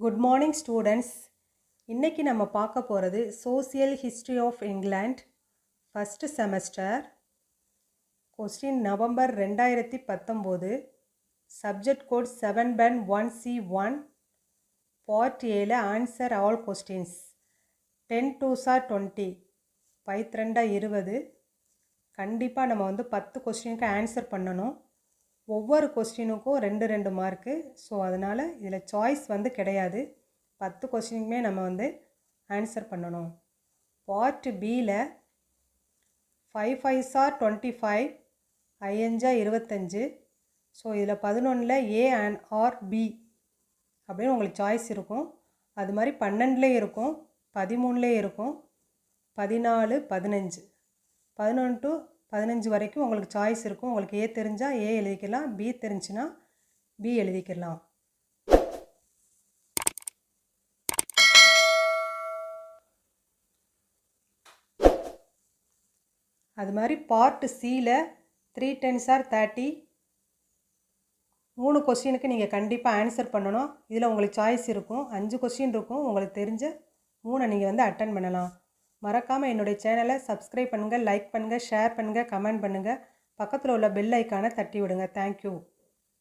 Good morning students. இன்னைக்கு நம்ம பார்க்க போகிறது Social History of England first semester question November 2019 subject code 7-1C1 part Aல answer all questions 10 2s are 20 பைத்ரெண்டா 20 கண்டிப்பாக நம்ம 10 கொஸ்டினுக்கு ஆன்சர் பண்ணணும். ஒவ்வொரு கொஸ்டினுக்கும் 2 மார்க்கு. ஸோ அதனால் இதில் சாய்ஸ் கிடையாது. 10 கொஸ்டினுக்குமே நம்ம ஆன்சர் பண்ணணும். பார்ட் பியில் 5 5s are 25 5 25. ஸோ இதில் 11ல் ஏ அண்ட் ஆர் பி அப்படின்னு உங்களுக்கு சாய்ஸ் இருக்கும். அது மாதிரி 12லே இருக்கும், 13லே இருக்கும், 14 15 11 to 15 வரைக்கும் உங்களுக்கு சாய்ஸ் இருக்கும். உங்களுக்கு ஏ தெரிஞ்சால் ஏ எழுதிக்கலாம், பி தெரிஞ்சுன்னா பி எழுதிக்கலாம். அது மாதிரி பார்ட் சியில் 3 10s are 30 3 கொஸ்டினுக்கு நீங்கள் கண்டிப்பாக ஆன்சர் பண்ணணும். இதில் உங்களுக்கு சாய்ஸ் இருக்கும். 5 கொஸ்டின் இருக்கும். உங்களுக்கு தெரிஞ்ச 3 நீங்கள் அட்டன் பண்ணலாம். மறக்காமல் என்னுடைய சேனலை சப்ஸ்கிரைப் பண்ணுங்கள், லைக் பண்ணுங்கள், ஷேர் பண்ணுங்கள், கமெண்ட் பண்ணுங்கள். பக்கத்தில் உள்ள பெல் ஐக்கானை தட்டி விடுங்க. தேங்க்யூ.